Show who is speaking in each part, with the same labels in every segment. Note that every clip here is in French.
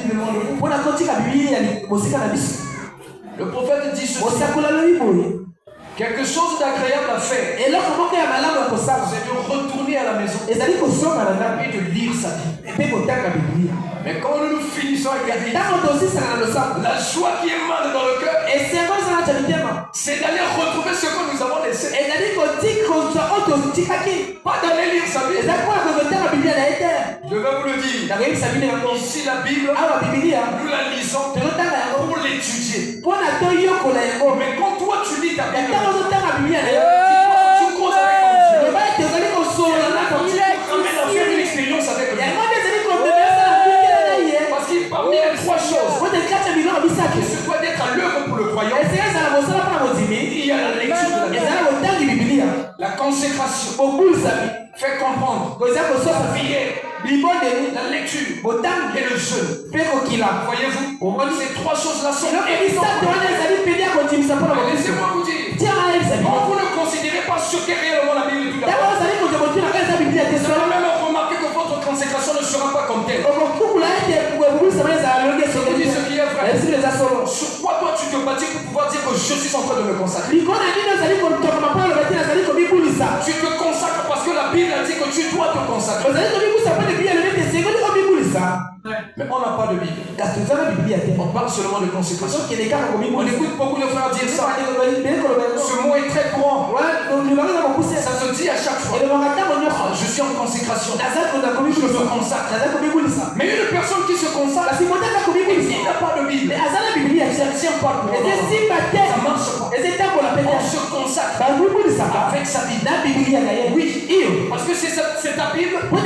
Speaker 1: devant nous. Le prophète dit ceci. Quelque chose d'agréable à faire, c'est de retourner à la maison et de lire sa Bible. Mais quand nous finissons avec la Bible, la joie qui émane dans le cœur, c'est d'aller retrouver ce que nous avons laissé. Pas d'aller lire sa Bible. Je vais vous le dire. Ici la Bible, nous la lisons pour l'étudier. Mais quand toi tu lis ta Bible, tu causes avec ton Dieu. Tu ramènes à faire une expérience avec lui. Parce qu'il parmi les trois choses qui se doit d'être à l'œuvre pour le croyant, il y a la lecture de la Bible. La consécration fait comprendre la prière, la lecture et le jeûne. Voyez-vous, ces trois choses-là sont évidentes. Laissez-moi vous dire, quand vous ne considérez pas ce qu'est réellement la Bible, vous allez même remarquer que votre consécration ne sera pas comme telle. Je vous dis ce qui est vrai. Sur quoi toi tu te bâtis pour pouvoir dire que je suis en train de me consacrer? Tu te consacres parce que la Bible a dit que tu dois te consacrer. Mais on n'a pas de Bible. On parle seulement de consécration. On écoute beaucoup de frères dire ça. Ce mot est très courant. Ça se dit à chaque fois. Je suis en consécration. Je me consacre. Mais une personne qui se consacre, il n'a pas de Bible. Ça ne tient pas pour ça marche pas. On se consacre avec sa Bible. Oui, parce que c'est ta Bible qui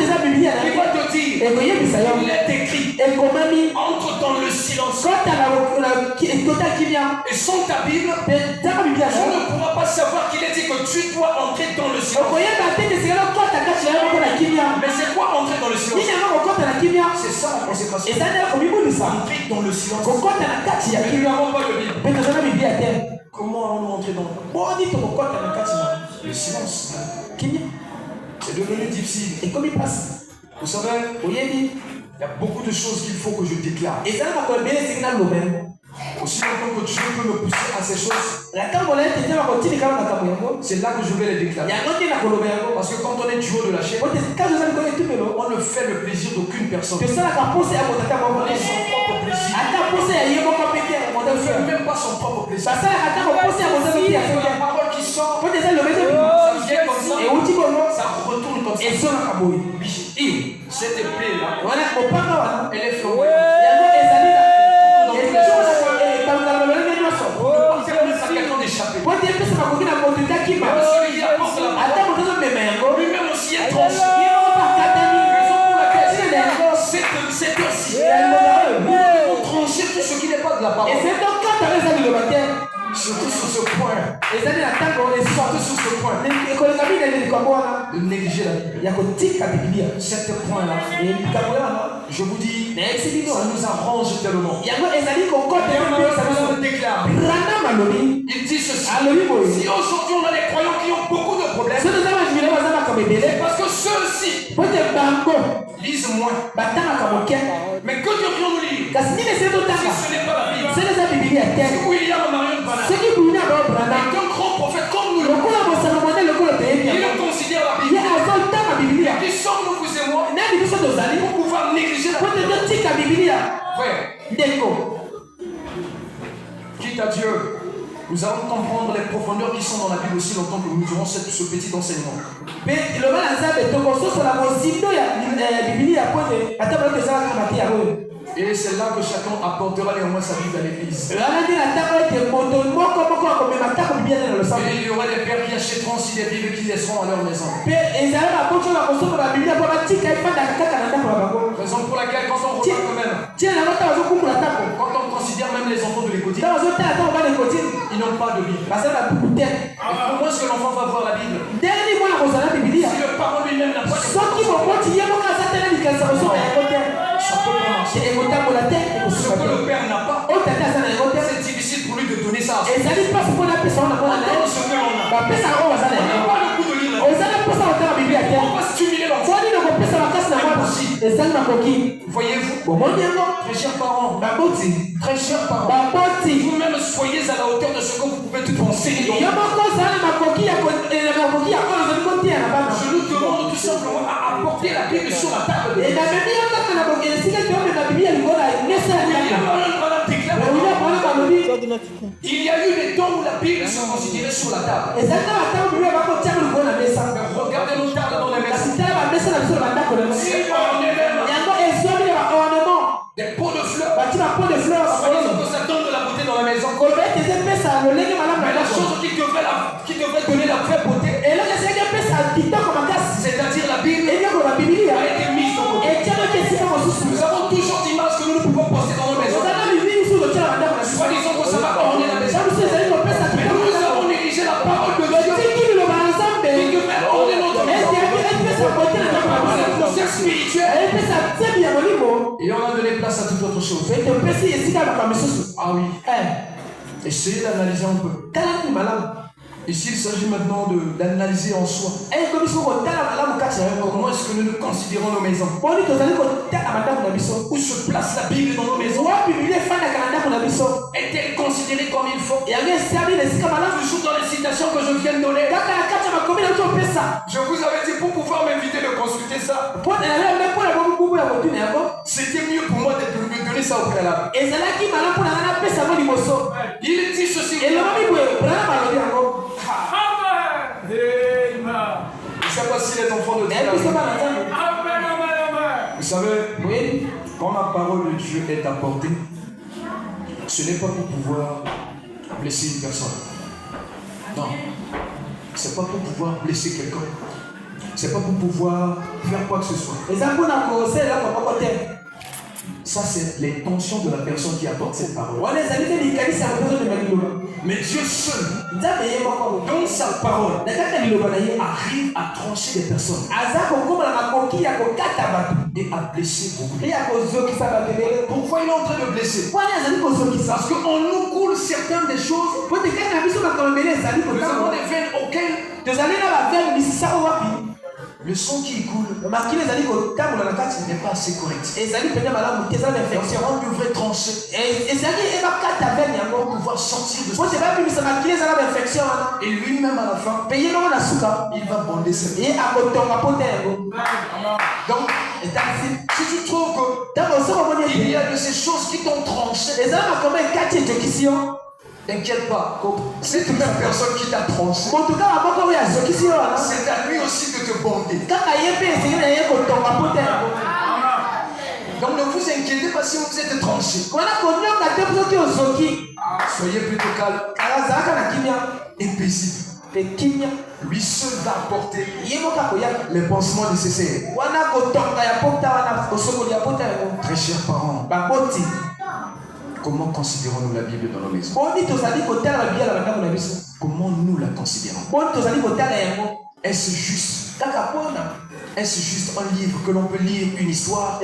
Speaker 1: va te dire. Il est écrit. Entre dans le silence. Et sans ta Bible, on ne pourra pas savoir qu'il est dit que tu dois entrer dans le silence. Mais c'est quoi entrer dans le silence? C'est ça la consécration. Entrer dans le silence. Mais nous n'avons pas de Bible. Comment allons-nous entrer dans le silence? C'est devenu difficile. Vous savez, il y a beaucoup de choses qu'il faut que je déclare. Aussi longtemps que Dieu peut me pousser à ces choses, c'est là que je vais les déclarer. Parce que quand on est du haut de la chaîne, on ne fait le plaisir d'aucune personne. On est son propre plaisir. On ne fait même pas son propre plaisir. La parole qui sort, ça vient comme ça, ça retourne comme ça. Cette épée-là, elle est flamboyante. Lui-même aussi est tranché. Raison pour laquelle c'est aussi. Nous devons trancher tout ce qui n'est pas de la parole. Surtout sur ce point. Surtout sur ce point. De négliger la Bible. Cet point-là. Je vous dis, ça nous arrange tellement. Et on le déclare. Il dit ceci. Si aujourd'hui on a des croyants qui ont beaucoup de problèmes, c'est parce que ceux-ci lisent moins. Mais que devrions-nous lire? Si ce n'est pas la Bible, si William Marion Branham est un grand prophète comme nous, il considère la Bible. Qui sommes-nous, vous et moi, pour pouvoir négliger la Bible? Frère, quitte à Dieu, nous allons comprendre les profondeurs qui sont dans la Bible aussi longtemps que nous durons ce petit enseignement. Et c'est là que chacun apportera néanmoins sa Bible à l'église. Et il y aura des pères qui achèteront aussi des Bibles qui laisseront à leur maison. Raison pour laquelle quand on regarde quand même, quand on considère même les enfants de l'école, ils n'ont pas de Bible. Et comment est-ce que l'enfant va voir la Bible? Si le parent lui-même n'a pas de Bible, ça peut pas marcher. Ce que le père n'a pas, c'est difficile pour lui de donner ça. On donne ce que l'on a. On n'a pas le coup de lire. On va stimuler l'enfant. C'est impossible. Voyez-vous, très chers parents, très chers parents, vous-même soyez à la hauteur de ce que vous pouvez tout penser. Je nous demande tout simplement à apporter la Bible sur la table. Il y a eu des temps où la Bible se considérait sur la table. Mais regardez nos tables dans la maison. Des pots de fleurs. Soyez-en que ça donne de la beauté dans la maison. Mais la chose qui devrait donner la vraie beauté, c'est-à-dire la Bible, a été mise dans nos maisons. Nous avons toujours d'images que nous ne pouvons poster dans nos maisons. Soi-disant que ça va orner la maison. Mais nous avons négligé la parole de Dieu qui devait orner notre maison. C'est spirituel. Et on a donné place à toute autre chose. Ah oui. Essayez d'analyser un peu. Ici, il s'agit maintenant d'analyser en soi. Comment est-ce que nous considérons nos maisons? Où se place la Bible dans nos maisons? Est-elle considérée comme il faut? Toujours dans les citations que je viens de donner. Je vous avais dit, pour pouvoir m'inviter de consulter ça, c'était mieux pour moi de me donner ça au préalable. Il dit ceci. Je ne sais pas si les enfants de Dieu. Vous savez, quand la parole de Dieu est apportée, ce n'est pas pour pouvoir blesser une personne. Non. Ce n'est pas pour pouvoir blesser quelqu'un. Ce n'est pas pour pouvoir faire quoi que ce soit. Ça, c'est l'intention de la personne qui apporte cette parole. Mais Dieu seul, dans sa parole, arrive à trancher des personnes et à blesser beaucoup. Pourquoi il est en train de blesser? Parce qu'on nous coule certaines des choses. Nous avons des veines auxquelles le sang qui coule n'est pas assez correct. Donc c'est on devrait trancher pour pouvoir sortir de ça. Et lui-même à la fin, il va bander ses mains. Donc, si tu trouves qu'il y a de ces choses qui t'ont tranché, t'inquiète pas, cette même personne qui t'a tranché, c'est à lui aussi de te bander. Donc ne vous inquiétez pas si vous êtes tranché. Soyez plutôt calme et paisible. Lui seul va apporter les pansements nécessaires. Très chers parents, comment considérons-nous la Bible dans nos maisons? Comment nous la considérons? Est-ce juste? Est-ce juste un livre que l'on peut lire une histoire?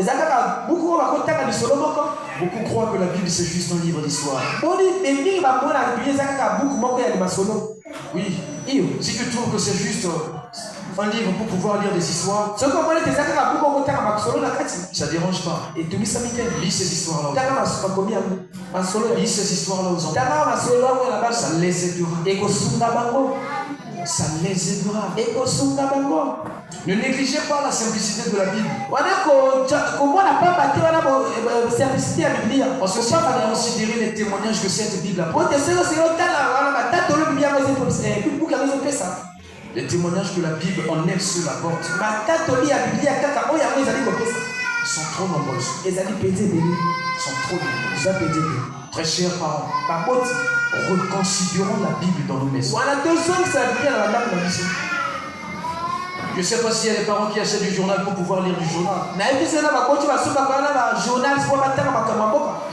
Speaker 1: Beaucoup croient que la Bible c'est juste un livre d'histoire. Oui. Si tu trouves que c'est juste un livre pour pouvoir lire des histoires, ça ne dérange pas. Lis ces histoires-là. Lis ces histoires-là aux enfants. Ça les aidera. Ça les aidera. Ne négligez pas la simplicité de la Bible. Parce que si on va considérer les témoignages que cette Bible apporte, les témoignages que la Bible en elle seule apporte sont trop nombreux. Sont trop nombreux. Très chers parents, reconsidérons la Bible dans nos maisons. Je ne sais pas s'il y a des parents qui achètent du journal pour pouvoir lire du journal. Il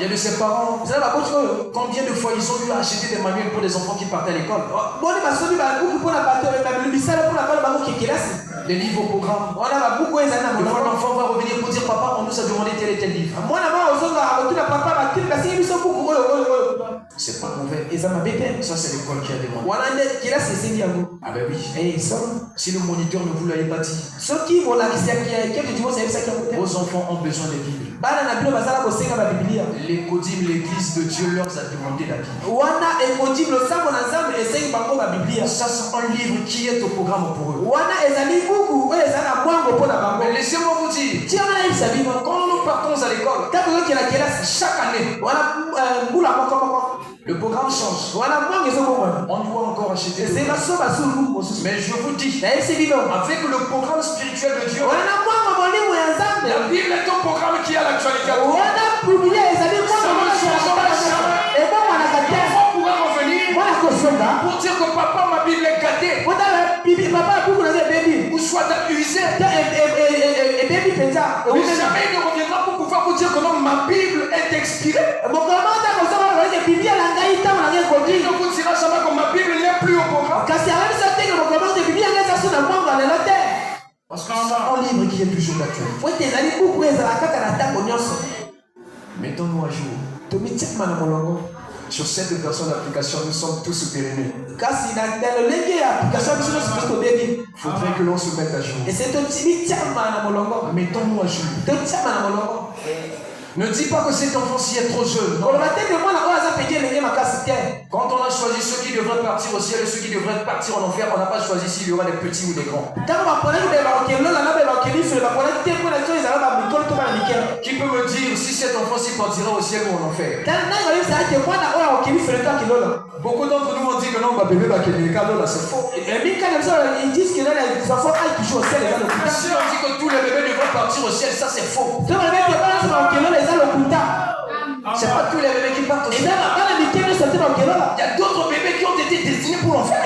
Speaker 1: y a de ces parents, combien de fois ils ont eu à acheter des manuels pour les enfants qui partent à l'école? Des livres au programme. Des fois l'enfant va revenir pour dire papa, on nous a demandé tel et tel livre. C'est pas mauvais. Ça, c'est l'école qui a demandé. Ah ben oui. Si le moniteur ne vous l'avait pas dit, vos enfants ont besoin des Bibles. Les Kodim, l'église de Dieu leur a demandé la Bible. Ça, c'est un livre qui est au programme pour eux. Mais laissez-moi vous dire, quand nous partons à l'école, chaque année, le programme change. On doit encore acheter. Mais je vous dis, avec le programme spirituel de Dieu, la Bible est un programme qui a l'actualité. Ça ne changera jamais. L'enfant pourra revenir pour dire que papa, ma Bible est gâtée. Ou soit usée. Mais jamais il ne reviendra pour pouvoir vous dire que non, ma Bible est expirée. Il ne vous dira jamais que ma Bible n'est plus au programme. Parce que c'est un livre qui est toujours d'actualité. Mettons-nous à jour. Sur cette version d'application, nous sommes tous périmés. Il faudrait que l'on se mette à jour. Mettons-nous à jour. Ne dis pas que cet enfant-ci est trop jeune. Non. Quand on a choisi ceux qui devraient partir au ciel et ceux qui devraient partir en enfer, on n'a pas choisi s'il y aura des petits ou des grands. Qui peut me dire si cet enfant-ci partira au ciel ou en enfer? Beaucoup d'entre nous ont dit que non, ma bébé va quitter le cadeau là, c'est faux. Si on dit que tous les bébés devraient partir au ciel, ça c'est faux. C'est pas tous les bébés qui partent au ciel. Il y a d'autres bébés qui ont été destinés pour l'enfer.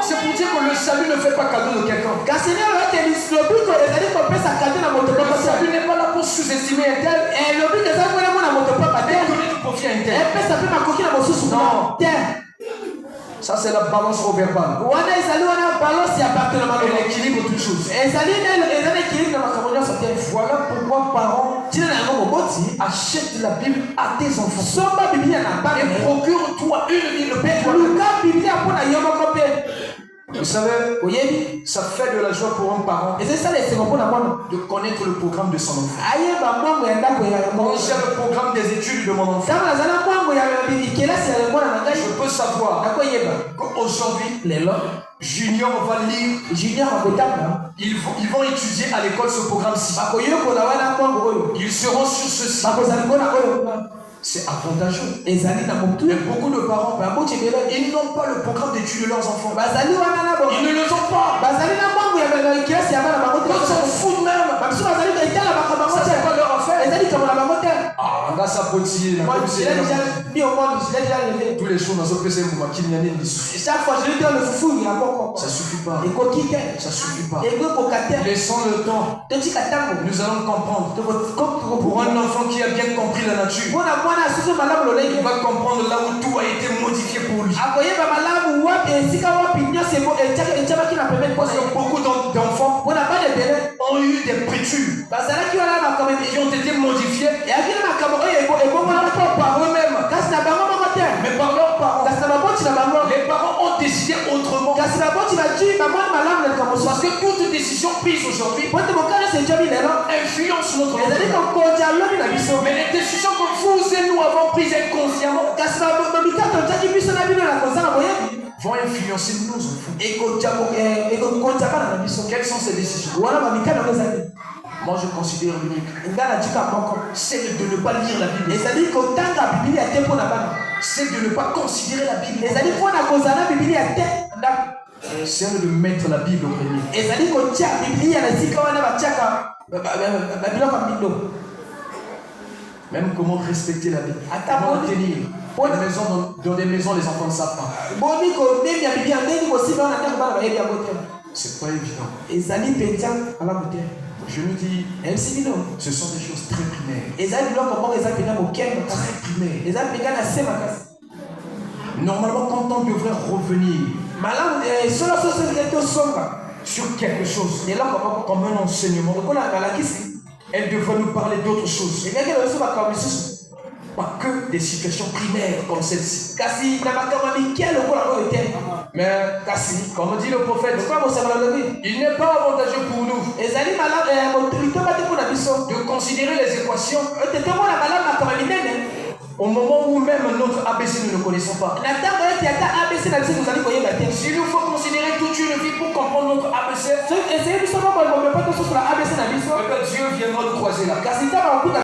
Speaker 1: C'est pour dire que le salut ne fait pas cadeau de quelqu'un. Le salut n'est pas là pour sous-estimer un tel. Et donner du profit à un tel. Non. Ça, c'est la balance au verbal. Et l'équilibre de toutes choses. Voilà pourquoi parents achètent la Bible à tes enfants. Et procure-toi une Bible. Vous savez, ça fait de la joie pour un parent de connaître le programme de son enfant. Quand j'ai le programme des études de mon enfant, je peux savoir qu'aujourd'hui, Junior va lire. Ils vont étudier à l'école ce programme-ci. Ils seront sur ceci. C'est avantageux. Et beaucoup de parents, ils n'ont pas le programme d'études de leurs enfants. Ils ne le ont pas. Ils s'en foutent même. Ça, c'est pas leur affaire. Ah, là, ça peut tirer. Tous les jours, dans ce PC, chaque fois, je lui donne le foufou. Ça suffit pas. Ça suffit pas. Laissons le temps. Nous allons comprendre. Pour un enfant qui a bien compris la nature, il va comprendre là où tout a été modifié pour lui. Parce que beaucoup d'enfants ont eu des prétures qui ont été modifiées par eux-mêmes, mais par leurs parents. Les parents ont décidé autrement. Parce que toute décision prise aujourd'hui influence notre vie. Mais les décisions que vous et nous avons prises inconsciemment vont influencer nos enfants. Quelles sont ces décisions? Moi, je considère l'unique, c'est de ne pas lire la Bible. C'est de ne pas considérer la Bible. C'est de mettre la Bible au premier. Même comment respecter la Bible. Comment tenir. Dans des maisons, les enfants ne savent pas. C'est pas évident. Je me dis, ce sont des choses très primaires. Très primaires. Normalement, quand on devrait revenir sur quelque chose, comme un enseignement, elle devrait nous parler d'autre chose. Pas que des situations primaires comme celle-ci. Mais comme dit le prophète, il n'est pas avantageux pour nous de considérer les équations au moment où même notre ABC nous ne connaissons pas. S'il nous faut considérer toute une vie pour comprendre notre ABC, Dieu viendra nous croiser là.